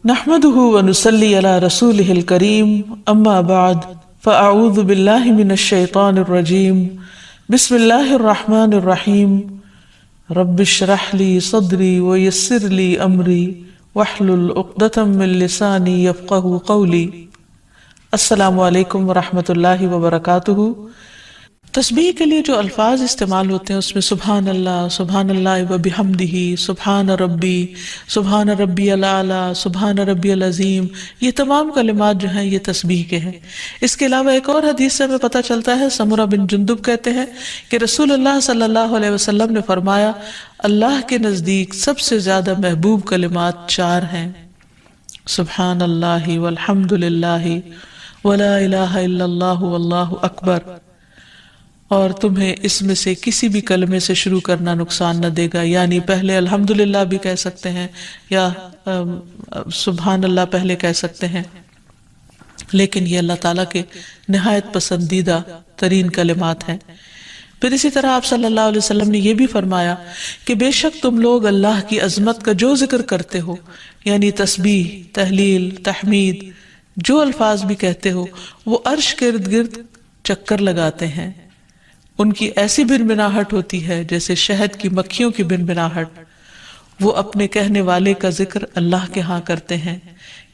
نحمده ونصلي على رسوله الكريم أما بعد فأعوذ بالله من الشيطان الرجيم بسم الله الرحمن الرحيم رب اشرح لي صدري ويسر لي أمري واحلل عقدة من لساني يفقهوا قولي. السلام علیکم ورحمۃ اللہ وبرکاتہ. تسبیح کے لیے جو الفاظ استعمال ہوتے ہیں اس میں سبحان اللہ وبحمدہ، سبحان ربی الاعلیٰ، سبحان ربی العظیم، یہ تمام کلمات جو ہیں یہ تسبیح کے ہیں. اس کے علاوہ ایک اور حدیث سے ہمیں پتہ چلتا ہے، سمرہ بن جندب کہتے ہیں کہ رسول اللہ صلی اللہ علیہ وسلم نے فرمایا اللہ کے نزدیک سب سے زیادہ محبوب کلمات 4 ہیں، سبحان اللہ والحمد للہ ولا الہ الا اللہ واللہ اکبر، اور تمہیں اس میں سے کسی بھی کلمے سے شروع کرنا نقصان نہ دے گا. یعنی پہلے الحمدللہ بھی کہہ سکتے ہیں یا سبحان اللہ پہلے کہہ سکتے ہیں، لیکن یہ اللہ تعالیٰ کے نہایت پسندیدہ ترین کلمات ہیں. پھر اسی طرح آپ صلی اللہ علیہ وسلم نے یہ بھی فرمایا کہ بے شک تم لوگ اللہ کی عظمت کا جو ذکر کرتے ہو، یعنی تسبیح، تحلیل، تحمید، جو الفاظ بھی کہتے ہو، وہ عرش کے ارد گرد چکر لگاتے ہیں. ان کی ایسی بنبناہٹ ہوتی ہے جیسے شہد کی مکھیوں کی بنبناہٹ. وہ اپنے کہنے والے کا ذکر اللہ کے ہاں کرتے ہیں.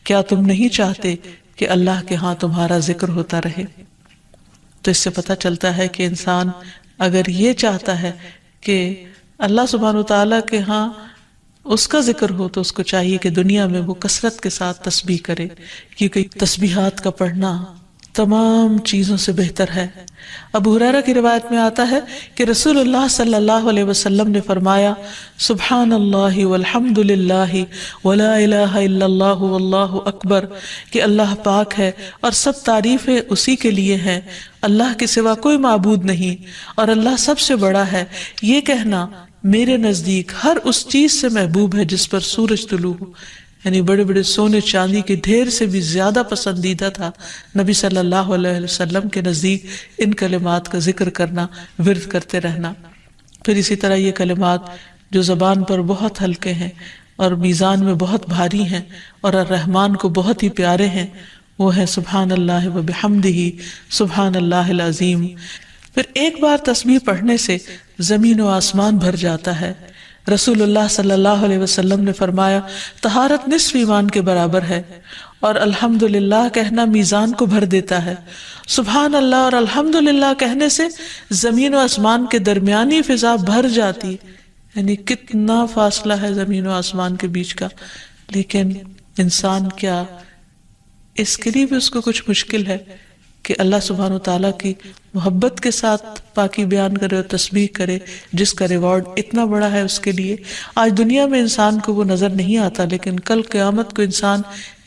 کیا تم نہیں چاہتے کہ اللہ کے ہاں تمہارا ذکر ہوتا رہے؟ تو اس سے پتہ چلتا ہے کہ انسان اگر یہ چاہتا ہے کہ اللہ سبحانہ وتعالیٰ کے ہاں اس کا ذکر ہو تو اس کو چاہیے کہ دنیا میں وہ کثرت کے ساتھ تسبیح کرے، کیونکہ تسبیحات کا پڑھنا تمام چیزوں سے بہتر ہے. ابو ہریرہ کی روایت میں آتا ہے کہ رسول اللہ صلی اللہ علیہ وسلم نے فرمایا سبحان اللہ والحمد للہ ولا الہ الا اللہ واللہ اکبر، کہ اللہ پاک ہے اور سب تعریفیں اسی کے لیے ہیں، اللہ کے سوا کوئی معبود نہیں اور اللہ سب سے بڑا ہے. یہ کہنا میرے نزدیک ہر اس چیز سے محبوب ہے جس پر سورج طلوع ہو، یعنی بڑے بڑے سونے چاندی کے ڈھیر سے بھی زیادہ پسندیدہ تھا نبی صلی اللہ علیہ وسلم کے نزدیک ان کلمات کا ذکر کرنا، ورد کرتے رہنا. پھر اسی طرح یہ کلمات جو زبان پر بہت ہلکے ہیں اور میزان میں بہت بھاری ہیں اور الرحمن کو بہت ہی پیارے ہیں، وہ ہیں سبحان اللہ وبحمدہ، سبحان اللہ العظیم. پھر ایک بار تسبیح پڑھنے سے زمین و آسمان بھر جاتا ہے. رسول اللہ صلی اللہ علیہ وسلم نے فرمایا طہارت نصف ایمان کے برابر ہے، اور الحمدللہ کہنا میزان کو بھر دیتا ہے. سبحان اللہ اور الحمدللہ کہنے سے زمین و آسمان کے درمیانی فضا بھر جاتی، یعنی کتنا فاصلہ ہے زمین و آسمان کے بیچ کا. لیکن انسان کیا اس کے لیے بھی اس کو کچھ مشکل ہے کہ اللہ سبحانہ وتعالیٰ کی محبت کے ساتھ پاکی بیان کرے اور تسبیح کرے، جس کا ریوارڈ اتنا بڑا ہے اس کے لیے. آج دنیا میں انسان کو وہ نظر نہیں آتا، لیکن کل قیامت کو انسان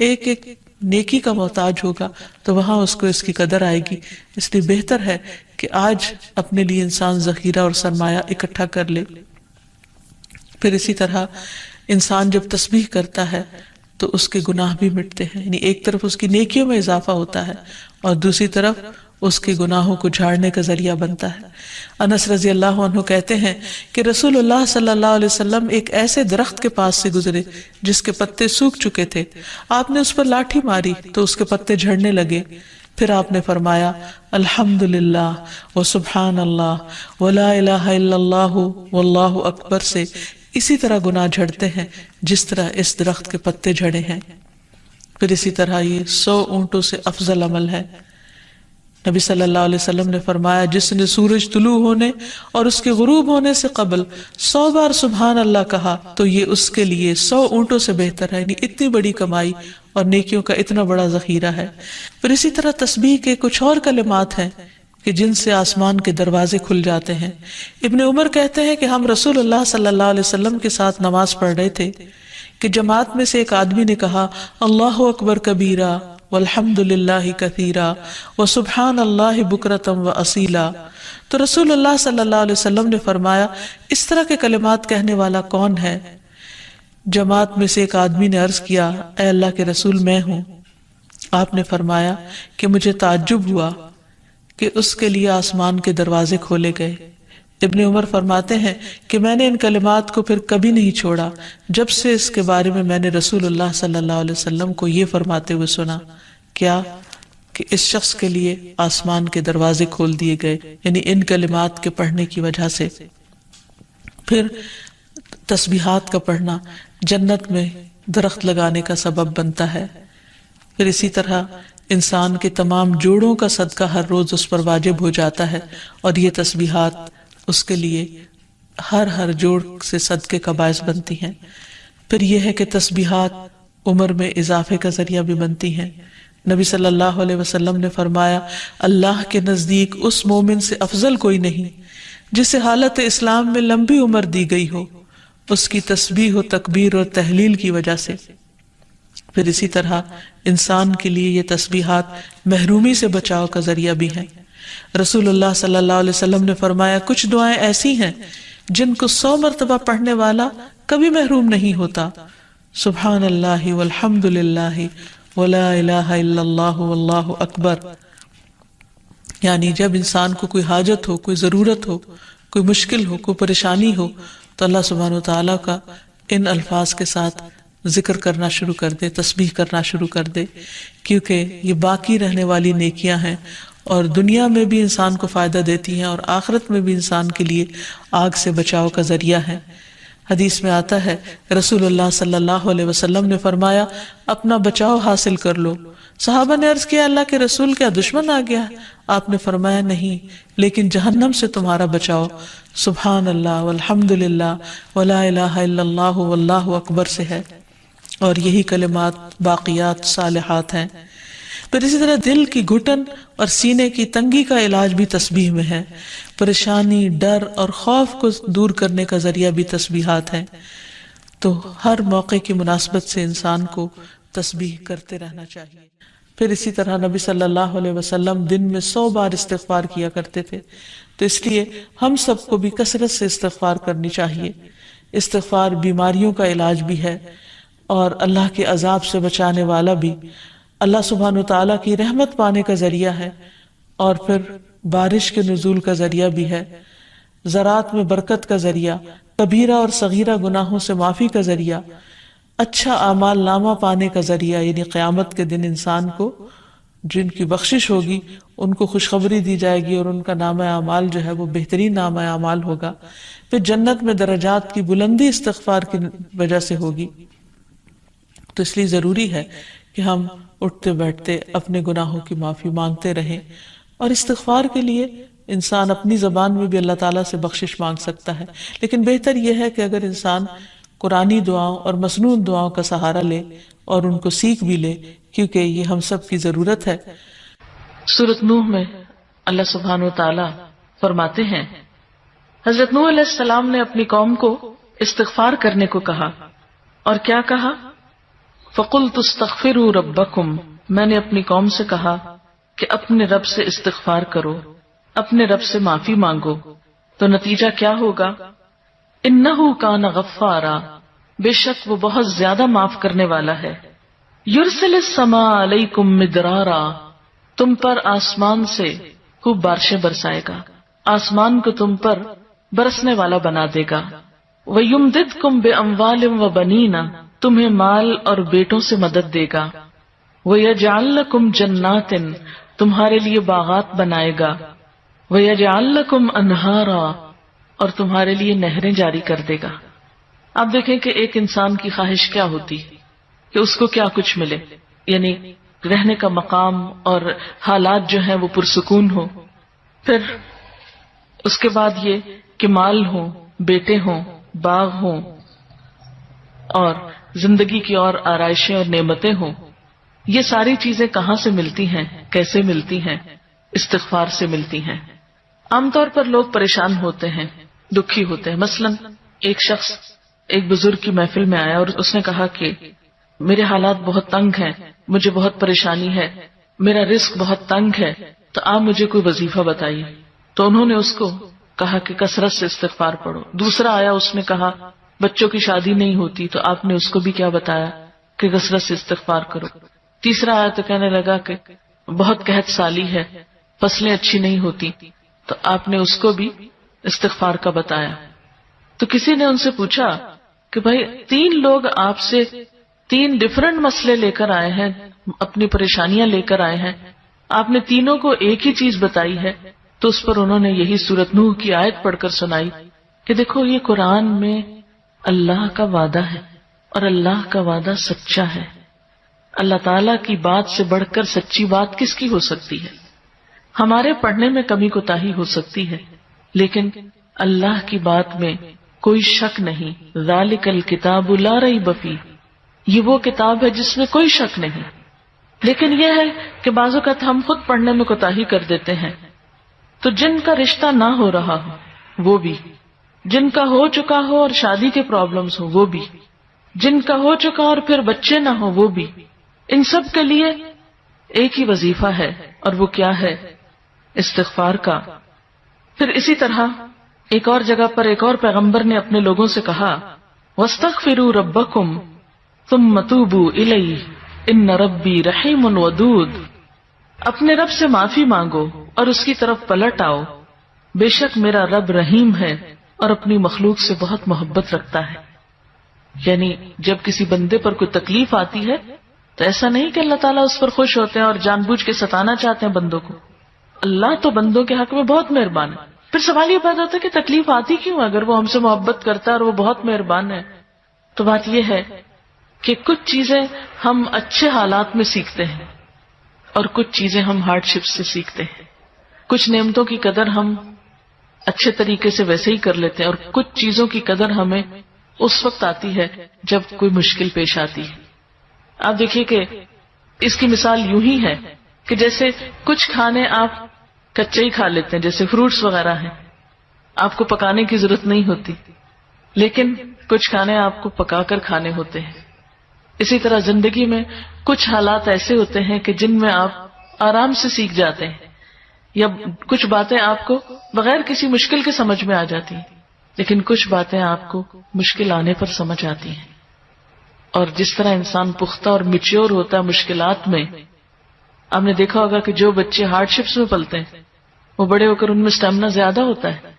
ایک ایک نیکی کا محتاج ہوگا تو وہاں اس کو اس کی قدر آئے گی. اس لیے بہتر ہے کہ آج اپنے لیے انسان ذخیرہ اور سرمایہ اکٹھا کر لے. پھر اسی طرح انسان جب تسبیح کرتا ہے تو اس کے گناہ بھی مٹتے ہیں، یعنی ایک طرف اس کی نیکیوں میں اضافہ ہوتا ہے اور دوسری طرف اس کے گناہوں کو جھاڑنے کا ذریعہ بنتا ہے. انس رضی اللہ عنہ کہتے ہیں کہ رسول اللہ صلی اللہ علیہ وسلم ایک ایسے درخت کے پاس سے گزرے جس کے پتے سوکھ چکے تھے. آپ نے اس پر لاٹھی ماری تو اس کے پتے جھڑنے لگے. پھر آپ نے فرمایا الحمدللہ وسبحان اللہ ولا الہ الا اللہ واللہ اکبر سے اسی طرح گناہ جھڑتے ہیں جس طرح اس درخت کے پتے جھڑے ہیں. پھر اسی طرح یہ 100 اونٹوں سے افضل عمل ہے. نبی صلی اللہ علیہ وسلم نے فرمایا جس نے سورج طلوع ہونے اور اس کے غروب ہونے سے قبل 100 بار سبحان اللہ کہا تو یہ اس کے لیے 100 اونٹوں سے بہتر ہے. یعنی اتنی بڑی کمائی اور نیکیوں کا اتنا بڑا ذخیرہ ہے. پھر اسی طرح تسبیح کے کچھ اور کلمات ہیں کہ جن سے آسمان کے دروازے کھل جاتے ہیں. ابن عمر کہتے ہیں کہ ہم رسول اللہ صلی اللہ علیہ وسلم کے ساتھ نماز پڑھ رہے تھے کہ جماعت میں سے ایک آدمی نے کہا اللہ اکبر کبیرہ والحمد للہ کثیرا وسبحان اللہ بکرتم واصیلا. تو رسول اللہ صلی اللہ علیہ وسلم نے فرمایا اس طرح کے کلمات کہنے والا کون ہے؟ جماعت میں سے ایک آدمی نے عرض کیا اے اللہ کے رسول میں ہوں. آپ نے فرمایا کہ مجھے تعجب ہوا کہ اس کے لیے آسمان کے دروازے کھولے گئے. ابن عمر فرماتے ہیں کہ میں نے ان کلمات کو پھر کبھی نہیں چھوڑا جب سے اس کے بارے میں نے رسول اللہ صلی اللہ علیہ وسلم کو یہ فرماتے ہوئے سنا، کیا کہ اس شخص کے لیے آسمان کے دروازے کھول دیے گئے، یعنی ان کلمات کے پڑھنے کی وجہ سے۔ پھر تسبیحات کا پڑھنا جنت میں درخت لگانے کا سبب بنتا ہے۔ پھر اسی طرح انسان کے تمام جوڑوں کا صدقہ ہر روز اس پر واجب ہو جاتا ہے، اور یہ تسبیحات اس کے لیے ہر جوڑ سے صدقے کا باعث بنتی ہیں۔ پھر یہ ہے کہ تسبیحات عمر میں اضافے کا ذریعہ بھی بنتی ہیں۔ نبی صلی اللہ علیہ وسلم نے فرمایا، اللہ کے نزدیک اس مومن سے افضل کوئی نہیں جسے حالت اسلام میں لمبی عمر دی گئی ہو، اس کی تسبیح و تکبیر اور تحلیل کی وجہ سے۔ پھر اسی طرح انسان کے لیے یہ تسبیحات محرومی سے بچاؤ کا ذریعہ بھی ہیں۔ رسول اللہ صلی اللہ علیہ وسلم نے فرمایا، کچھ دعائیں ایسی ہیں جن کو 100 مرتبہ پڑھنے والا کبھی محروم نہیں ہوتا۔ سبحان اللہ والحمد للہ ولا الہ الا اللہ واللہ اکبر، یعنی جب انسان کو کوئی حاجت ہو، کوئی ضرورت ہو، کوئی مشکل ہو، کوئی پریشانی ہو، تو اللہ سبحانہ وتعالیٰ کا ان الفاظ کے ساتھ ذکر کرنا شروع کر دے، تسبیح کرنا شروع کر دے، کیونکہ یہ باقی رہنے والی نیکیاں ہیں اور دنیا میں بھی انسان کو فائدہ دیتی ہیں اور آخرت میں بھی انسان کے لیے آگ سے بچاؤ کا ذریعہ ہے۔ حدیث میں آتا ہے، رسول اللہ صلی اللہ علیہ وسلم نے فرمایا، اپنا بچاؤ حاصل کر لو۔ صحابہ نے عرض کیا، اللہ کے رسول، کیا دشمن آ گیا ہے؟ آپ نے فرمایا، نہیں، لیکن جہنم سے تمہارا بچاؤ سبحان اللہ والحمد للہ ولا الہ الا اللہ واللہ اکبر سے ہے، اور یہی کلمات باقیات صالحات ہیں۔ پھر اسی طرح دل کی گھٹن اور سینے کی تنگی کا علاج بھی تسبیح میں ہے۔ پریشانی، ڈر اور خوف کو دور کرنے کا ذریعہ بھی تسبیحات ہیں۔ تو ہر موقع کی مناسبت سے انسان کو تسبیح کرتے رہنا چاہیے۔ پھر اسی طرح نبی صلی اللہ علیہ وسلم دن میں 100 بار استغفار کیا کرتے تھے، تو اس لیے ہم سب کو بھی کثرت سے استغفار کرنی چاہیے۔ استغفار بیماریوں کا علاج بھی ہے اور اللہ کے عذاب سے بچانے والا بھی، اللہ سبحانہ وتعالیٰ کی رحمت پانے کا ذریعہ ہے، اور پھر بارش کے نزول کا ذریعہ بھی ہے، زراعت میں برکت کا ذریعہ، کبیرہ اور صغیرہ گناہوں سے معافی کا ذریعہ، اچھا اعمال نامہ پانے کا ذریعہ، یعنی قیامت کے دن انسان کو جن کی بخشش ہوگی ان کو خوشخبری دی جائے گی اور ان کا نامہ اعمال جو ہے وہ بہترین نامہ اعمال ہوگا۔ پھر جنت میں درجات کی بلندی استغفار کی وجہ سے ہوگی۔ تو اس لیے ضروری ہے کہ ہم اٹھتے بیٹھتے اپنے گناہوں کی معافی مانگتے رہیں، اور استغفار کے لیے انسان اپنی زبان میں بھی اللہ تعالیٰ سے بخشش مانگ سکتا ہے، لیکن بہتر یہ ہے کہ اگر انسان قرآنی دعاؤں اور مسنون دعاؤں کا سہارا لے اور ان کو سیکھ بھی لے، کیونکہ یہ ہم سب کی ضرورت ہے۔ سورۃ نوح میں اللہ سبحانہ وتعالیٰ فرماتے ہیں، حضرت نوح علیہ السلام نے اپنی قوم کو استغفار کرنے کو کہا، اور کیا کہا؟ فَقُلْتُ اسْتَغْفِرُوا رَبَّكُمْ، میں نے اپنی قوم سے کہا کہ اپنے رب سے استغفار کرو، اپنے رب سے معافی مانگو۔ تو نتیجہ کیا ہوگا؟ انہو کان غفارا، بے شک وہ بہت زیادہ معاف کرنے والا ہے۔ یرسل السماء علیکم مدرارا، تم پر آسمان سے خوب بارشیں برسائے گا، آسمان کو تم پر برسنے والا بنا دے گا۔ ویمددکم باموال وبنین، تمہیں مال اور بیٹوں سے مدد دے گا۔ ویجعل لکم جنات، تمہارے لیے باغات بنائے گا۔ ویجعل لکم انہارا، اور تمہارے لیے نہریں جاری کر دے گا۔ آپ دیکھیں کہ ایک انسان کی خواہش کیا ہوتی کہ اس کو کیا کچھ ملے، یعنی رہنے کا مقام اور حالات جو ہیں وہ پرسکون ہو، پھر اس کے بعد یہ کہ مال ہوں، بیٹے ہوں، باغ ہوں، اور زندگی کی اور آرائشیں اور نعمتیں ہوں۔ یہ ساری چیزیں کہاں سے ملتی ہیں، کیسے ملتی ہیں؟ استغفار سے ملتی ہیں۔ عام طور پر لوگ پریشان ہوتے ہیں، دکھی ہوتے ہیں۔ مثلا ایک شخص ایک بزرگ کی محفل میں آیا اور اس نے کہا کہ میرے حالات بہت تنگ ہیں، مجھے بہت پریشانی ہے، میرا رزق بہت تنگ ہے، تو آپ مجھے کوئی وظیفہ بتائیے۔ تو انہوں نے اس کو کہا کہ کثرت سے استغفار پڑھو۔ دوسرا آیا، اس نے کہا بچوں کی شادی نہیں ہوتی، تو آپ نے اس کو بھی کیا بتایا کہ کثرت سے استغفار کرو۔ تیسرا آیا تو کہنے لگا کہ بہت قحط سالی ہے، فصلیں اچھی نہیں ہوتی، تو آپ نے اس کو بھی استغفار کا بتایا. تو کسی نے ان سے پوچھا کہ بھائی 3 لوگ آپ سے 3 ڈفرنٹ مسئلے لے کر آئے ہیں، اپنی پریشانیاں لے کر آئے ہیں، آپ نے تینوں کو ایک ہی چیز بتائی ہے. تو اس پر انہوں نے یہی سورۃ نوح کی آیت پڑھ کر سنائی کہ دیکھو یہ قرآن میں اللہ کا وعدہ ہے اور اللہ کا وعدہ سچا ہے. اللہ تعالیٰ کی بات سے بڑھ کر سچی بات کس کی ہو سکتی ہے؟ ہمارے پڑھنے میں کمی کوتاہی ہو سکتی ہے، لیکن اللہ کی بات میں کوئی شک نہیں. ذالک الکتاب لا ریب فیہ، یہ وہ کتاب ہے جس میں کوئی شک نہیں. لیکن یہ ہے کہ بعض اوقات ہم خود پڑھنے میں کوتاہی کر دیتے ہیں. تو جن کا رشتہ نہ ہو رہا ہو وہ بھی، جن کا ہو چکا ہو اور شادی کے پرابلمز ہو وہ بھی، جن کا ہو چکا اور پھر بچے نہ ہو وہ بھی، ان سب کے لیے ایک ہی وظیفہ ہے، اور وہ کیا ہے؟ استغفار کا. پھر اسی طرح ایک اور جگہ پر ایک اور پیغمبر نے اپنے لوگوں سے کہا وَاسْتَغْفِرُوا رَبَّكُمْ ثُمَّ تُوبُوا إِلَيْهِ إِنَّ رَبِّي رَحِيمٌ وَدُودٌ. اپنے رب سے معافی مانگو اور اس کی طرف پلٹ آؤ، بے شک میرا رب رحیم ہے اور اپنی مخلوق سے بہت محبت رکھتا ہے. یعنی جب کسی بندے پر کوئی تکلیف آتی ہے تو ایسا نہیں کہ اللہ تعالیٰ اس پر خوش ہوتے ہیں اور جان بوجھ کے ستانا چاہتے ہیں بندوں کو. اللہ تو بندوں کے حق میں بہت مہربان ہے. پھر سوال یہ پیدا ہوتا ہے کہ تکلیف آتی کیوں؟ اگر وہ ہم سے محبت کرتا ہے اور وہ بہت مہربان ہے. تو بات یہ ہے کہ کچھ چیزیں ہم اچھے حالات میں سیکھتے ہیں اور کچھ چیزیں ہم ہارڈ شپ سے سیکھتے ہیں. کچھ نعمتوں کی قدر ہم اچھے طریقے سے ویسے ہی کر لیتے ہیں، اور کچھ چیزوں کی قدر ہمیں اس وقت آتی ہے جب کوئی مشکل پیش آتی ہے. آپ دیکھیے کہ اس کی مثال یوں ہی ہے کہ جیسے کچھ کھانے آپ کچے ہی کھا لیتے ہیں، جیسے فروٹس وغیرہ ہیں، آپ کو پکانے کی ضرورت نہیں ہوتی، لیکن کچھ کھانے آپ کو پکا کر کھانے ہوتے ہیں. اسی طرح زندگی میں کچھ حالات ایسے ہوتے ہیں کہ جن میں آپ آرام سے سیکھ جاتے ہیں، یا کچھ باتیں آپ کو بغیر کسی مشکل کے سمجھ میں آ جاتی ہیں، لیکن کچھ باتیں آپ کو مشکل آنے پر سمجھ آتی ہیں. اور جس طرح انسان پختہ اور میچیور ہوتا ہے مشکلات میں، آپ نے دیکھا ہوگا کہ جو بچے ہارڈ شپس میں پلتے ہیں وہ بڑے ہو کر ان میں اسٹیمنا زیادہ ہوتا ہے،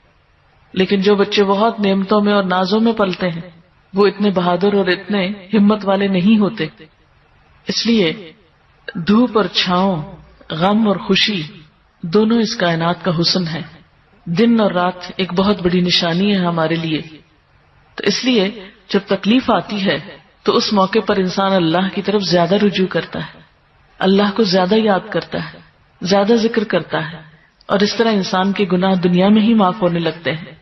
لیکن جو بچے بہت نعمتوں میں اور نازوں میں پلتے ہیں وہ اتنے بہادر اور اتنے ہمت والے نہیں ہوتے. اس لیے دھوپ اور چھاؤں، غم اور خوشی، دونوں اس کائنات کا حسن ہے. دن اور رات ایک بہت بڑی نشانی ہے ہمارے لیے. تو اس لیے جب تکلیف آتی ہے تو اس موقع پر انسان اللہ کی طرف زیادہ رجوع کرتا ہے، اللہ کو زیادہ یاد کرتا ہے، زیادہ ذکر کرتا ہے، اور اس طرح انسان کے گناہ دنیا میں ہی معاف ہونے لگتے ہیں.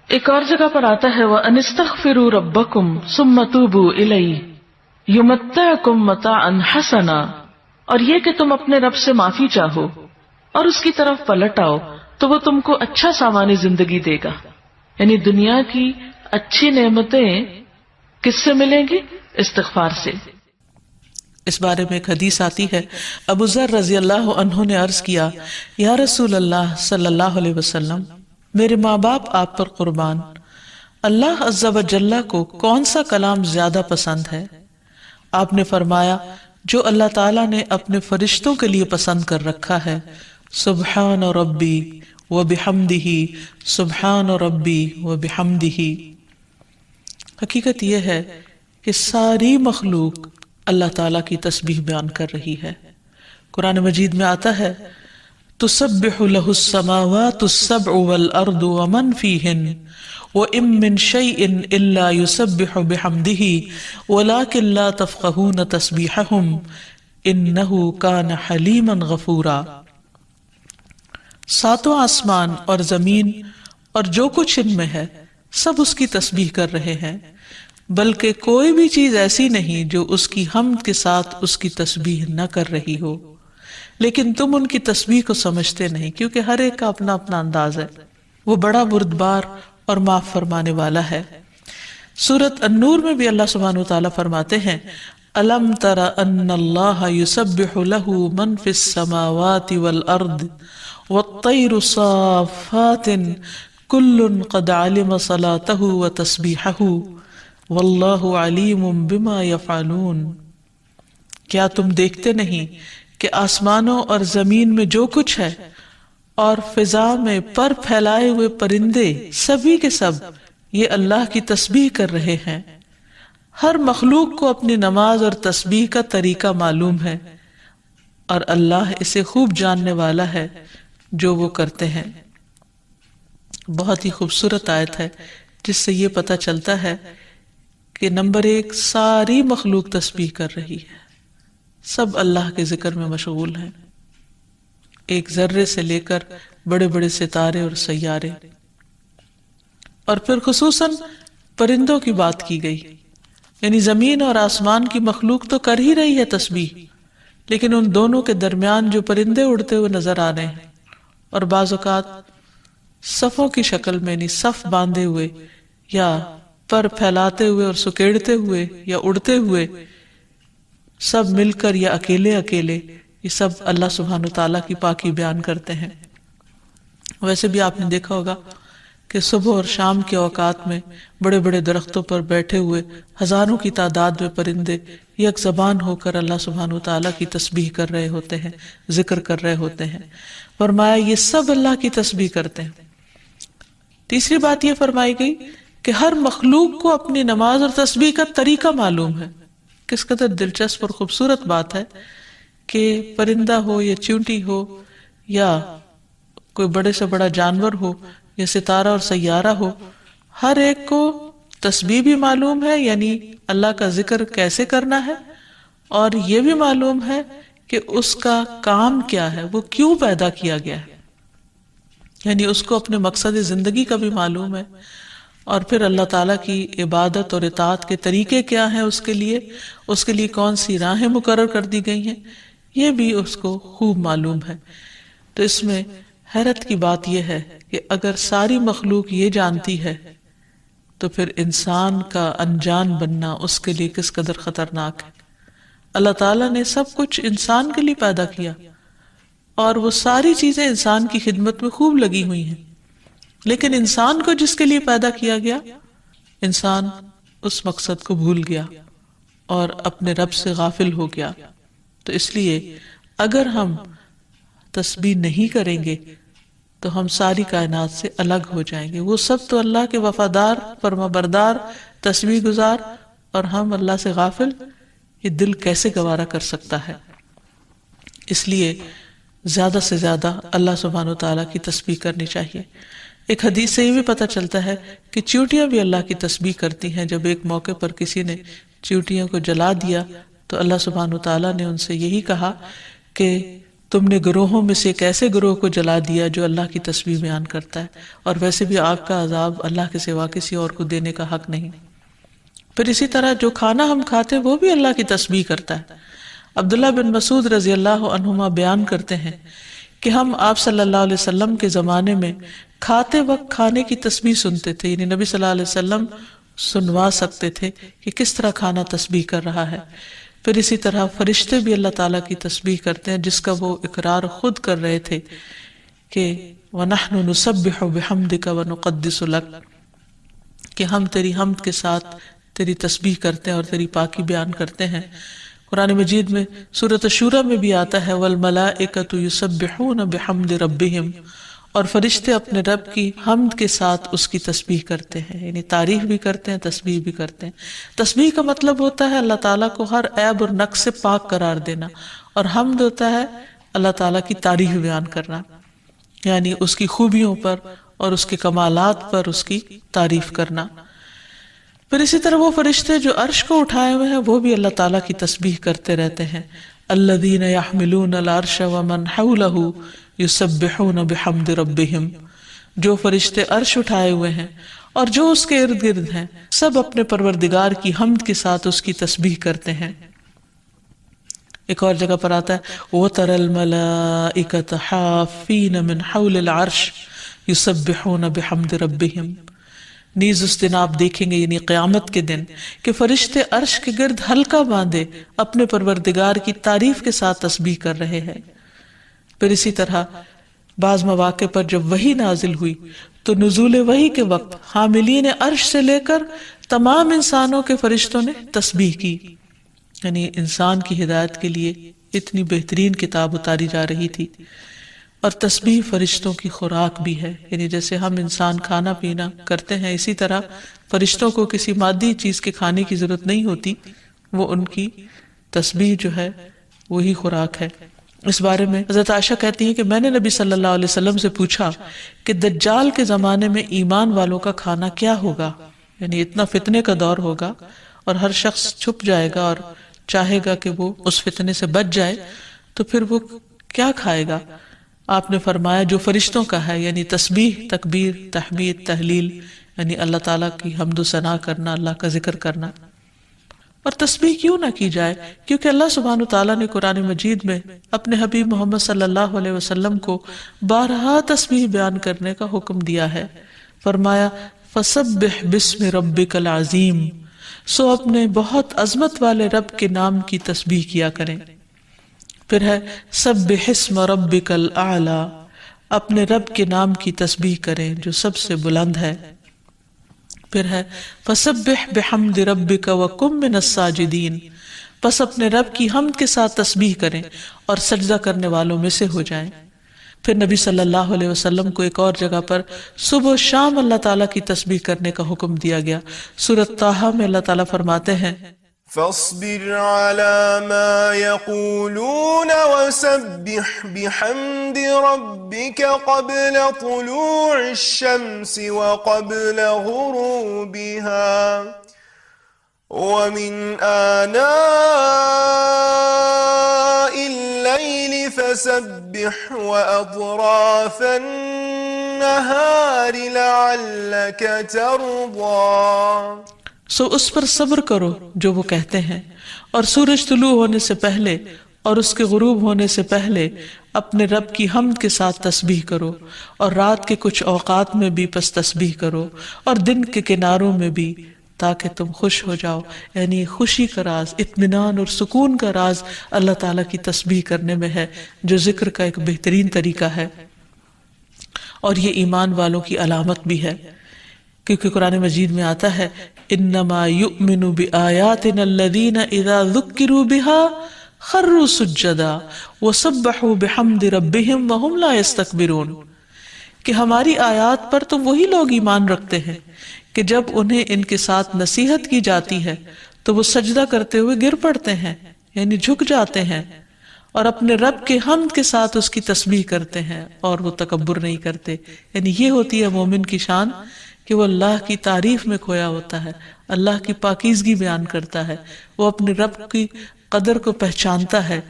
ایک اور جگہ پر آتا ہے وَأَنِ اسْتَغْفِرُوا رَبَّكُمْ ثُمَّ تُوبُوا إِلَيْهِ يُمَتِّعْكُمْ مَتَاعًا حَسَنًا. اور یہ کہ تم اپنے رب سے معافی چاہو اور اس کی طرف پلٹ آؤ تو وہ تم کو اچھا سامان زندگی دے گا. یعنی دنیا کی اچھی نعمتیں کس سے ملیں گی؟ استغفار سے. اس بارے میں ایک حدیث آتی ہے، ابو ذر رضی اللہ عنہ نے عرض کیا یا رسول اللہ صلی اللہ علیہ وسلم، میرے ماں باپ آپ پر قربان، اللہ عز و جل کو کون سا کلام زیادہ پسند ہے؟ آپ نے فرمایا جو اللہ تعالیٰ نے اپنے فرشتوں کے لیے پسند کر رکھا ہے، سبحان ربی و بحمدہ، سبحان ربی و بحمدہ. حقیقت یہ ہے کہ ساری مخلوق اللہ تعالیٰ کی تسبیح بیان کر رہی ہے. قرآن مجید میں آتا ہے تسبح له السماوات السبع والارض ومن فیہن وَإِن مِّن شَيْءٍ إِلَّا يُسَبِّحُ بِحَمْدِهِ وَلَكِن لَّا تَفْقَهُونَ تَسْبِيحَهُمْ إِنَّهُ كَانَ حَلِيمًا غَفُورًا. ساتوں آسمان اور زمین اور جو کچھ ان میں ہے سب اس کی تسبیح کر رہے ہیں، بلکہ کوئی بھی چیز ایسی نہیں جو اس کی حمد کے ساتھ اس کی تسبیح نہ کر رہی ہو، لیکن تم ان کی تسبیح کو سمجھتے نہیں کیونکہ ہر ایک کا اپنا اپنا انداز ہے. وہ بڑا بردبار اور معاف فرمانے والا ہے. سورۃ النور میں بھی اللہ سبحانہ وتعالی فرماتے ہیں الم تر ان اللہ یسبح له من فی السماوات والارض والطیر صافات کل قد علم صلاته وتسبیحه واللہ علیم بما یفعلون. کیا تم دیکھتے نہیں کہ آسمانوں اور زمین میں جو کچھ ہے اور فضا میں پر پھیلائے ہوئے پرندے سبھی کے سب یہ اللہ کی تسبیح کر رہے ہیں۔ ہر مخلوق کو اپنی نماز اور تسبیح کا طریقہ معلوم ہے اور اللہ اسے خوب جاننے والا ہے جو وہ کرتے ہیں۔ بہت ہی خوبصورت آیت ہے جس سے یہ پتہ چلتا ہے کہ نمبر ایک، ساری مخلوق تسبیح کر رہی ہے، سب اللہ کے ذکر میں مشغول ہیں، ایک ذرے سے لے کر بڑے بڑے ستارے اور سیارے۔ اور پھر خصوصاً پرندوں کی بات کی گئی، یعنی زمین اور آسمان کی مخلوق تو کر ہی رہی ہے تسبیح، لیکن ان دونوں کے درمیان جو پرندے اڑتے ہوئے نظر آ رہے ہیں اور بعض اوقات صفوں کی شکل میں، یعنی صف باندھے ہوئے یا پر پھیلاتے ہوئے اور سکیڑتے ہوئے یا اڑتے ہوئے، سب مل کر یا اکیلے اکیلے، یہ سب اللہ سبحانہ تعالیٰ کی پاکی بیان کرتے ہیں۔ ویسے بھی آپ نے دیکھا ہوگا کہ صبح اور شام کے اوقات میں بڑے بڑے درختوں پر بیٹھے ہوئے ہزاروں کی تعداد میں پرندے یک زبان ہو کر اللہ سبحانہ تعالیٰ کی تسبیح کر رہے ہوتے ہیں، ذکر کر رہے ہوتے ہیں۔ فرمایا یہ سب اللہ کی تسبیح کرتے ہیں۔ تیسری بات یہ فرمائی گئی کہ ہر مخلوق کو اپنی نماز اور تسبیح کا طریقہ معلوم ہے۔ کس قدر دلچسپ اور خوبصورت بات ہے کہ پرندہ ہو یا چیونٹی ہو یا کوئی بڑے سے بڑا جانور ہو یا ستارہ اور سیارہ ہو، ہر ایک کو تسبیح بھی معلوم ہے، یعنی اللہ کا ذکر کیسے کرنا ہے، اور یہ بھی معلوم ہے کہ اس کا کام کیا ہے، وہ کیوں پیدا کیا گیا ہے، یعنی اس کو اپنے مقصد زندگی کا بھی معلوم ہے، اور پھر اللہ تعالیٰ کی عبادت اور اطاعت کے طریقے کیا ہیں، اس کے لیے کون سی راہیں مقرر کر دی گئی ہیں، یہ بھی اس کو خوب معلوم ہے۔ تو اس میں حیرت کی بات یہ ہے کہ اگر ساری مخلوق یہ جانتی ہے تو پھر انسان کا انجان بننا اس کے لیے کس قدر خطرناک ہے۔ اللہ تعالیٰ نے سب کچھ انسان کے لیے پیدا کیا اور وہ ساری چیزیں انسان کی خدمت میں خوب لگی ہوئی ہیں، لیکن انسان کو جس کے لیے پیدا کیا گیا، انسان اس مقصد کو بھول گیا اور اپنے رب سے غافل ہو گیا۔ تو اس لیے اگر ہم تسبیح نہیں کریں گے تو ہم ساری کائنات سے الگ ہو جائیں گے۔ وہ سب تو اللہ کے وفادار، فرما بردار، تسبیح گزار، اور ہم اللہ سے غافل، یہ دل کیسے گوارا کر سکتا ہے؟ اس لیے زیادہ سے زیادہ اللہ سبحانہ وتعالیٰ کی تسبیح کرنی چاہیے۔ ایک حدیث سے یہ بھی پتہ چلتا ہے کہ چیونٹیاں بھی اللہ کی تسبیح کرتی ہیں۔ جب ایک موقع پر کسی نے چیونٹیوں کو جلا دیا تو اللہ سبحانہ وتعالیٰ نے ان سے یہی کہا کہ تم نے گروہوں میں سے ایک ایسے گروہ کو جلا دیا جو اللہ کی تسبیح بیان کرتا ہے، اور ویسے بھی آگ کا عذاب اللہ کے سوا کسی اور کو دینے کا حق نہیں۔ پھر اسی طرح جو کھانا ہم کھاتے ہیں وہ بھی اللہ کی تسبیح کرتا ہے۔ عبداللہ بن مسعود رضی اللہ عنہما بیان کرتے ہیں کہ ہم آپ صلی اللہ علیہ وسلم کے زمانے میں کھاتے وقت کھانے کی تسبیح سنتے تھے، یعنی نبی صلی اللہ علیہ وسلم سنوا سکتے تھے کہ کس طرح کھانا تسبیح کر رہا ہے۔ پھر اسی طرح فرشتے بھی اللہ تعالیٰ کی تسبیح کرتے ہیں، جس کا وہ اقرار خود کر رہے تھے کہ وَنَحْنُ نُسَبِّحُ بِحَمْدِكَ وَنُقَدِّسُ لَكَ، کہ ہم تیری حمد کے ساتھ تیری تسبیح کرتے ہیں اور تیری پاکی بیان کرتے ہیں۔ قرآن مجید میں سورۃ الشورى میں بھی آتا ہے وَالْمَلَائِكَةُ يُسَبِّحُونَ بِحَمْدِ رَبِّهِمْ، اور فرشتے اپنے رب کی حمد کے ساتھ اس کی تسبیح کرتے ہیں، یعنی تعریف بھی کرتے ہیں، تسبیح بھی کرتے ہیں۔ تسبیح کا مطلب ہوتا ہے اللہ تعالیٰ کو ہر عیب اور نقص سے پاک قرار دینا، اور حمد ہوتا ہے اللہ تعالیٰ کی تعریف بیان کرنا، یعنی اس کی خوبیوں پر اور اس کے کمالات پر اس کی تعریف کرنا۔ پھر اسی طرح وہ فرشتے جو عرش کو اٹھائے ہوئے ہیں وہ بھی اللہ تعالیٰ کی تسبیح کرتے رہتے ہیں۔ الذین یحملون العرش ومن حولہ یسبحون بحمد ربہم، جو فرشتے عرش اٹھائے ہوئے ہیں اور جو اس کے ارد گرد ہیں سب اپنے پروردگار کی حمد کے ساتھ اس کی تسبیح کرتے ہیں۔ ایک اور جگہ پر آتا ہے وَتَرَى الْمَلَائِكَةَ حَافِّينَ مِنْ حَوْلِ الْعَرْشِ يُسَبِّحُونَ بِحَمْدِ رَبِّهِمْ، نیز اس دن آپ دیکھیں گے، یعنی قیامت کے دن، کہ فرشتے عرش کے گرد حلقہ باندھے اپنے پروردگار کی تعریف کے ساتھ تسبیح کر رہے ہیں۔ پھر اسی طرح بعض مواقع پر جب وحی نازل ہوئی تو نزول وحی کے وقت حاملین عرش سے لے کر تمام انسانوں کے فرشتوں نے تسبیح کی، یعنی انسان کی ہدایت کے لیے اتنی بہترین کتاب اتاری جا رہی تھی۔ اور تسبیح فرشتوں کی خوراک بھی ہے، یعنی جیسے ہم انسان کھانا پینا کرتے ہیں اسی طرح فرشتوں کو کسی مادی چیز کے کھانے کی ضرورت نہیں ہوتی، وہ ان کی تسبیح جو ہے وہی خوراک ہے۔ اس بارے میں حضرت عائشہ کہتی ہیں کہ میں نے نبی صلی اللہ علیہ وسلم سے پوچھا کہ دجال کے زمانے میں ایمان والوں کا کھانا کیا ہوگا، یعنی اتنا فتنے کا دور ہوگا اور ہر شخص چھپ جائے گا اور چاہے گا کہ وہ اس فتنے سے بچ جائے، تو پھر وہ کیا کھائے گا؟ آپ نے فرمایا جو فرشتوں کا ہے، یعنی تسبیح، تکبیر، تحمید، تحلیل، یعنی اللہ تعالیٰ کی حمد و ثنا کرنا، اللہ کا ذکر کرنا۔ اور تسبیح کیوں نہ کی جائے؟ کیونکہ اللہ سبحانہ وتعالیٰ نے قرآن مجید میں اپنے حبیب محمد صلی اللہ علیہ وسلم کو بارہا تسبیح بیان کرنے کا حکم دیا ہے۔ فرمایا فسبح باسم ربک العظیم، سو اپنے بہت عظمت والے رب کے نام کی تسبیح کیا کریں۔ پھر ہے سبح اسم ربک الاعلی، اپنے رب کے نام کی تسبیح کریں جو سب سے بلند ہے۔ پھر ہے فسبح بحمد ربک وکن من الساجدین، پس اپنے رب کی حمد کے ساتھ تسبیح کریں اور سجدہ کرنے والوں میں سے ہو جائیں۔ پھر نبی صلی اللہ علیہ وسلم کو ایک اور جگہ پر صبح و شام اللہ تعالیٰ کی تسبیح کرنے کا حکم دیا گیا۔ سورۃ طٰہٰ میں اللہ تعالیٰ فرماتے ہیں فاصبر على ما يقولون وسبح بحمد ربك قبل طلوع الشمس وقبل غروبها ومن آناء الليل فسبح وأطراف النهار لعلك ترضى۔ سو اس پر صبر کرو جو وہ کہتے ہیں، اور سورج طلوع ہونے سے پہلے اور اس کے غروب ہونے سے پہلے اپنے رب کی حمد کے ساتھ تسبیح کرو، اور رات کے کچھ اوقات میں بھی پس تسبیح کرو، اور دن کے کناروں میں بھی، تاکہ تم خوش ہو جاؤ۔ یعنی خوشی کا راز، اطمینان اور سکون کا راز اللہ تعالیٰ کی تسبیح کرنے میں ہے، جو ذکر کا ایک بہترین طریقہ ہے، اور یہ ایمان والوں کی علامت بھی ہے، کیونکہ قرآن مجید میں آتا ہے انما یؤمن بآیاتنا الذین اذا ذکروا بها خروا سجدا وسبحوا بحمد ربهم وهم لا يستكبرون، کہ ہماری آیات پر تو وہی لوگ ایمان رکھتے ہیں کہ جب انہیں ان کے ساتھ نصیحت کی جاتی ہے تو وہ سجدہ کرتے ہوئے گر پڑتے ہیں، یعنی جھک جاتے ہیں، اور اپنے رب کے حمد کے ساتھ اس کی تسبیح کرتے ہیں، اور وہ تکبر نہیں کرتے۔ یعنی یہ ہوتی ہے مومن کی شان کہ وہ اللہ کی تعریف میں کھویا ہوتا ہے، اللہ کی پاکیزگی بیان کرتا ہے، وہ اپنے رب کی قدر کو پہچانتا ہے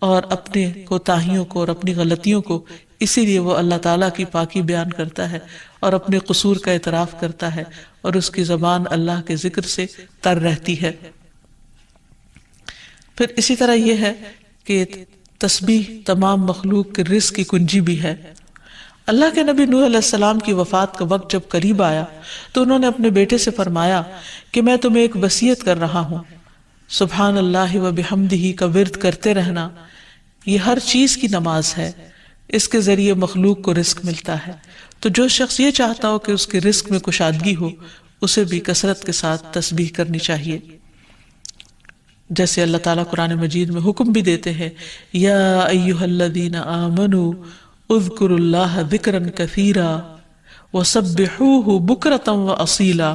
اور اپنے کوتاہیوں کو اور اپنی غلطیوں کو، اسی لیے وہ اللہ تعالیٰ کی پاکی بیان کرتا ہے اور اپنے قصور کا اعتراف کرتا ہے، اور اس کی زبان اللہ کے ذکر سے تر رہتی ہے۔ پھر اسی طرح یہ ہے کہ تسبیح تمام مخلوق کے رزق کی کنجی بھی ہے۔ اللہ کے نبی نوح علیہ السلام کی وفات کا وقت جب قریب آیا تو انہوں نے اپنے بیٹے سے فرمایا کہ میں تمہیں ایک وصیت کر رہا ہوں، سبحان اللہ و بحمدہ کا ورد کرتے رہنا، یہ ہر چیز کی نماز ہے، اس کے ذریعے مخلوق کو رزق ملتا ہے، تو جو شخص یہ چاہتا ہو کہ اس کے رزق میں کشادگی ہو، اسے بھی کثرت کے ساتھ تسبیح کرنی چاہیے۔ جیسے اللہ تعالیٰ قرآن مجید میں حکم بھی دیتے ہیں یا ایھا الذین آمنوا اذکروا اللہ ذکرا کثیرا وسبحوہ بکرۃ واصیلا،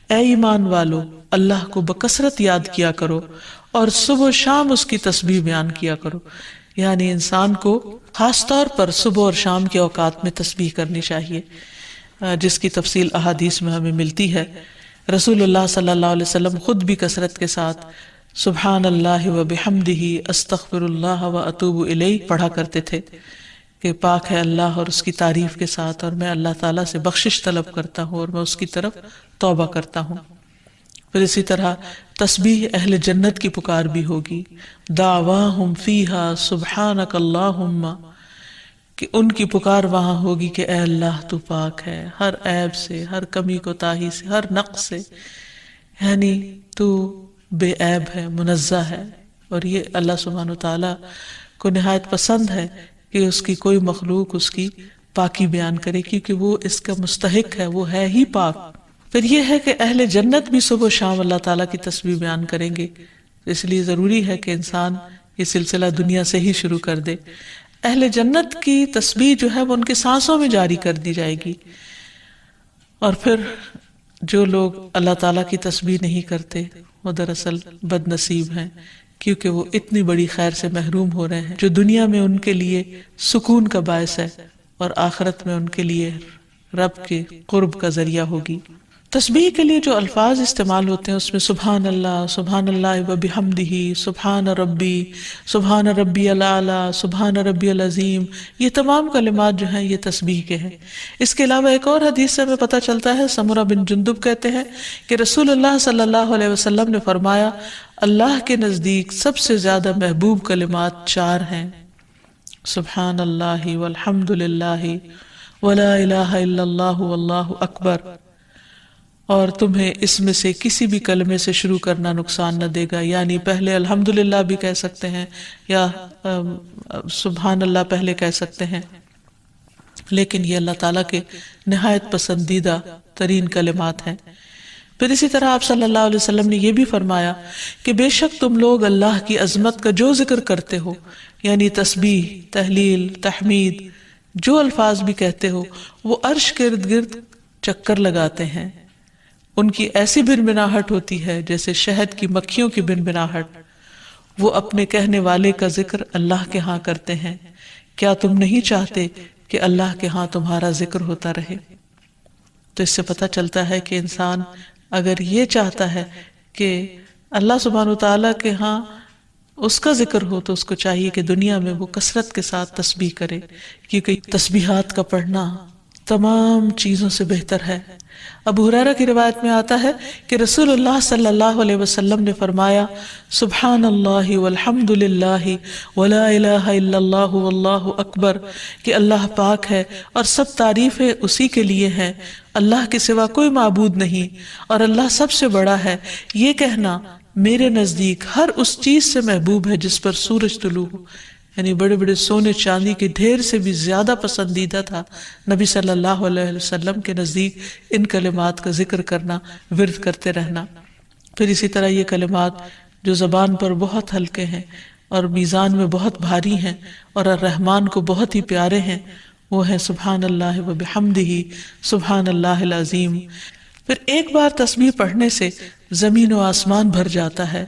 اے ایمان والو اللہ کو بکثرت یاد کیا کرو اور صبح و شام اس کی تسبیح بیان کیا کرو۔ یعنی انسان کو خاص طور پر صبح اور شام کے اوقات میں تسبیح کرنی چاہیے، جس کی تفصیل احادیث میں ہمیں ملتی ہے۔ رسول اللہ صلی اللہ علیہ وسلم خود بھی کثرت کے ساتھ سبحان اللہ و بحمدہ استغفر اللہ و اتوب الیہ پڑھا کرتے تھے کہ پاک ہے اللہ اور اس کی تعریف کے ساتھ، اور میں اللہ تعالیٰ سے بخشش طلب کرتا ہوں اور میں اس کی طرف توبہ کرتا ہوں۔ پھر اسی طرح تسبیح اہل جنت کی پکار بھی ہوگی، دعواہم فیہا سبحانک اللہم، کہ ان کی پکار وہاں ہوگی کہ اے اللہ تو پاک ہے ہر عیب سے، ہر کمی کوتاہی سے، ہر نقص سے، یعنی تو بے عیب ہے، منزہ ہے۔ اور یہ اللہ سبحانہ وتعالیٰ کو نہایت پسند ہے کہ اس کی کوئی مخلوق اس کی پاکی بیان کرے، کیونکہ وہ اس کا مستحق ہے، وہ ہے ہی پاک۔ پھر یہ ہے کہ اہل جنت بھی صبح و شام اللہ تعالیٰ کی تسبیح بیان کریں گے، اس لیے ضروری ہے کہ انسان یہ سلسلہ دنیا سے ہی شروع کر دے۔ اہل جنت کی تسبیح جو ہے وہ ان کے سانسوں میں جاری کر دی جائے گی، اور پھر جو لوگ اللہ تعالیٰ کی تسبیح نہیں کرتے وہ دراصل بد نصیب ہیں، کیونکہ وہ اتنی بڑی خیر سے محروم ہو رہے ہیں جو دنیا میں ان کے لیے سکون کا باعث ہے اور آخرت میں ان کے لیے رب کے قرب کا ذریعہ ہوگی۔ تسبیح کے لیے جو الفاظ استعمال ہوتے ہیں اس میں سبحان اللہ و بحمدہ، سبحان ربی الاعلی، سبحان ربی العظیم، یہ تمام کلمات جو ہیں یہ تسبیح کے ہیں۔ اس کے علاوہ ایک اور حدیث سے ہمیں پتہ چلتا ہے، سمرہ بن جندب کہتے ہیں کہ رسول اللہ صلی اللہ علیہ وسلم نے فرمایا، اللہ کے نزدیک سب سے زیادہ محبوب کلمات 4 ہیں، سبحان اللہ والحمد للہ ولا الہ الا اللہ واللہ اکبر، اور تمہیں اس میں سے کسی بھی کلمے سے شروع کرنا نقصان نہ دے گا، یعنی پہلے الحمدللہ بھی کہہ سکتے ہیں یا سبحان اللہ پہلے کہہ سکتے ہیں، لیکن یہ اللہ تعالیٰ کے نہایت پسندیدہ ترین کلمات ہیں۔ پھر اسی طرح آپ صلی اللہ علیہ وسلم نے یہ بھی فرمایا کہ بے شک تم لوگ اللہ کی عظمت کا جو ذکر کرتے ہو، یعنی تسبیح، تحلیل، تحمید، جو الفاظ بھی کہتے ہو، وہ عرش کے ارد گرد چکر لگاتے ہیں، ان کی ایسی بنبناہٹ ہوتی ہے جیسے شہد کی مکھیوں کی بنبناہٹ، وہ اپنے کہنے والے کا ذکر اللہ کے ہاں کرتے ہیں، کیا تم نہیں چاہتے کہ اللہ کے ہاں تمہارا ذکر ہوتا رہے؟ تو اس سے پتہ چلتا ہے کہ انسان اگر یہ چاہتا ہے کہ اللہ سبحانہ وتعالیٰ کے ہاں اس کا ذکر ہو تو اس کو چاہیے کہ دنیا میں وہ کثرت کے ساتھ تسبیح کرے، کیونکہ تسبیحات کا پڑھنا تمام چیزوں سے بہتر ہے۔ ابو ہریرہ کی روایت میں آتا ہے کہ رسول اللہ صلی اللہ علیہ وسلم نے فرمایا، سبحان اللہ والحمد للہ ولا الہ الا اللہ واللہ اکبر، کہ اللہ پاک ہے اور سب تعریفیں اسی کے لیے ہیں، اللہ کے سوا کوئی معبود نہیں اور اللہ سب سے بڑا ہے، یہ کہنا میرے نزدیک ہر اس چیز سے محبوب ہے جس پر سورج طلوع ہو، یعنی بڑے بڑے سونے چاندی کے ڈھیر سے بھی زیادہ پسندیدہ تھا نبی صلی اللہ علیہ وسلم کے نزدیک ان کلمات کا ذکر کرنا، ورد کرتے رہنا۔ پھر اسی طرح یہ کلمات جو زبان پر بہت ہلکے ہیں اور میزان میں بہت بھاری ہیں اور الرحمن کو بہت ہی پیارے ہیں، وہ ہیں سبحان اللہ و بحمدہ، سبحان اللہ العظیم۔ پھر ایک بار تسبیح پڑھنے سے زمین و آسمان بھر جاتا ہے۔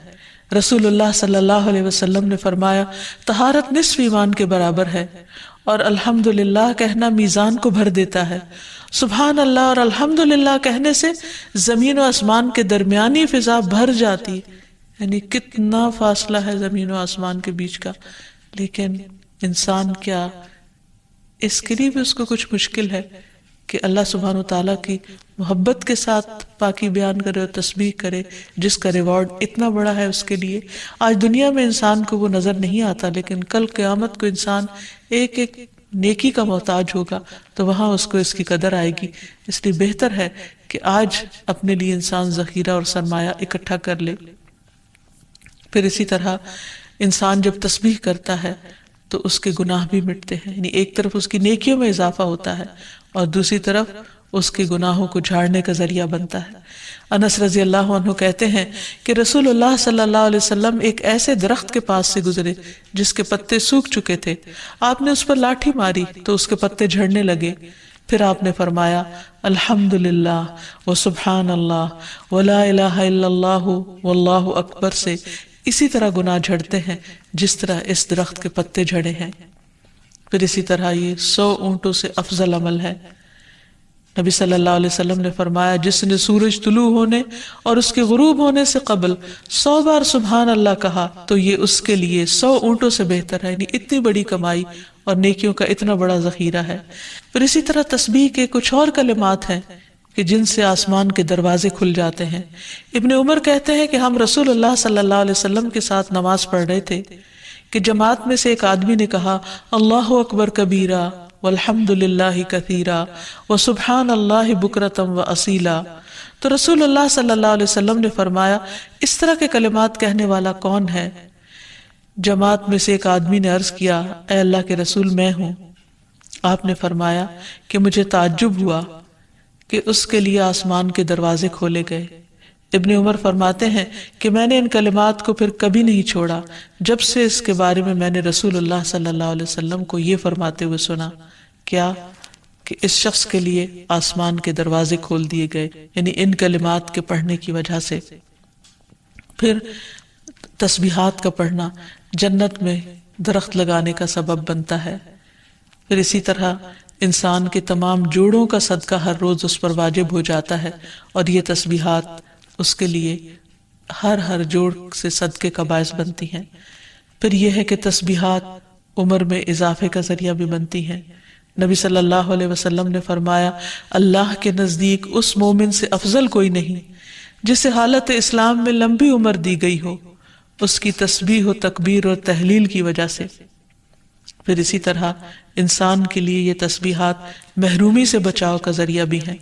رسول اللہ صلی اللہ علیہ وسلم نے فرمایا، طہارت نصف ایمان کے برابر ہے، اور الحمدللہ کہنا میزان کو بھر دیتا ہے۔ سبحان اللہ اور الحمدللہ کہنے سے زمین و آسمان کے درمیانی فضا بھر جاتی، یعنی کتنا فاصلہ ہے زمین و آسمان کے بیچ کا، لیکن انسان کیا اس کے لیے بھی اس کو کچھ مشکل ہے کہ اللہ سبحانہ وتعالیٰ کی محبت کے ساتھ پاکی بیان کرے اور تسبیح کرے، جس کا ریوارڈ اتنا بڑا ہے اس کے لیے۔ آج دنیا میں انسان کو وہ نظر نہیں آتا، لیکن کل قیامت کو انسان ایک ایک نیکی کا محتاج ہوگا تو وہاں اس کو اس کی قدر آئے گی۔ اس لیے بہتر ہے کہ آج اپنے لیے انسان ذخیرہ اور سرمایہ اکٹھا کر لے۔ پھر اسی طرح انسان جب تسبیح کرتا ہے تو اس کے گناہ بھی مٹتے ہیں، یعنی ایک طرف اس کی نیکیوں میں اضافہ ہوتا ہے اور دوسری طرف اس کے گناہوں کو جھاڑنے کا ذریعہ بنتا ہے۔ انس رضی اللہ عنہ کہتے ہیں کہ رسول اللہ صلی اللہ علیہ وسلم ایک ایسے درخت کے پاس سے گزرے جس کے پتے سوکھ چکے تھے، آپ نے اس پر لاٹھی ماری تو اس کے پتے جھڑنے لگے، پھر آپ نے فرمایا، الحمدللہ و سبحان اللہ ولا الہ الا اللہ واللہ اکبر سے اسی طرح گناہ جھڑتے ہیں جس طرح اس درخت کے پتے جھڑے ہیں۔ پھر اسی طرح یہ 100 اونٹوں سے افضل عمل ہے۔ نبی صلی اللہ علیہ وسلم نے فرمایا، جس نے سورج طلوع ہونے اور اس کے غروب ہونے سے قبل 100 بار سبحان اللہ کہا تو یہ اس کے لیے 100 اونٹوں سے بہتر ہے، یعنی اتنی بڑی کمائی اور نیکیوں کا اتنا بڑا ذخیرہ ہے۔ پھر اسی طرح تسبیح کے کچھ اور کلمات ہیں کہ جن سے آسمان کے دروازے کھل جاتے ہیں۔ ابن عمر کہتے ہیں کہ ہم رسول اللہ صلی اللہ علیہ وسلم کے ساتھ نماز پڑھ رہے تھے کہ جماعت میں سے ایک آدمی نے کہا، اللہ اکبر کبیرہ والحمد للہ کثیرا وسبحان اللہ بکرتم و اصیلا، تو رسول اللہ صلی اللہ علیہ وسلم نے فرمایا، اس طرح کے کلمات کہنے والا کون ہے؟ جماعت میں سے ایک آدمی نے عرض کیا، اے اللہ کے رسول میں ہوں۔ آپ نے فرمایا کہ مجھے تعجب ہوا کہ اس کے لیے آسمان کے دروازے کھولے گئے، ابن عمر فرماتے ہیں کہ میں نے ان کلمات کو پھر کبھی نہیں چھوڑا جب سے اس کے بارے میں نے رسول اللہ صلی اللہ علیہ وسلم کو یہ فرماتے ہوئے سنا، کیا کہ اس شخص کے لیے آسمان کے دروازے کھول دیے گئے، یعنی ان کلمات کے پڑھنے کی وجہ سے۔ پھر تسبیحات کا پڑھنا جنت میں درخت لگانے کا سبب بنتا ہے۔ پھر اسی طرح انسان کے تمام جوڑوں کا صدقہ ہر روز اس پر واجب ہو جاتا ہے، اور یہ تسبیحات اس کے لیے ہر جوڑ سے صدقے کا باعث بنتی ہیں۔ پھر یہ ہے کہ تسبیحات عمر میں اضافے کا ذریعہ بھی بنتی ہیں۔ نبی صلی اللہ علیہ وسلم نے فرمایا، اللہ کے نزدیک اس مومن سے افضل کوئی نہیں جسے حالت اسلام میں لمبی عمر دی گئی ہو، اس کی تسبیح و تکبیر اور تحلیل کی وجہ سے۔ پھر اسی طرح انسان کے لیے یہ تسبیحات محرومی سے بچاؤ کا ذریعہ بھی ہیں۔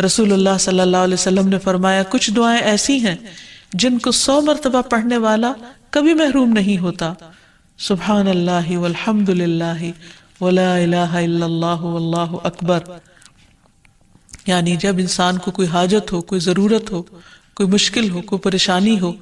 رسول اللہ صلی اللہ علیہ وسلم نے فرمایا، کچھ دعائیں ایسی ہیں جن کو 100 مرتبہ پڑھنے والا کبھی محروم نہیں ہوتا۔ سبحان اللہ والحمد للہ ولا الہ الا اللہ واللہ اکبر، یعنی جب انسان کو کوئی حاجت ہو، کوئی ضرورت ہو، کوئی مشکل ہو، کوئی پریشانی ہو،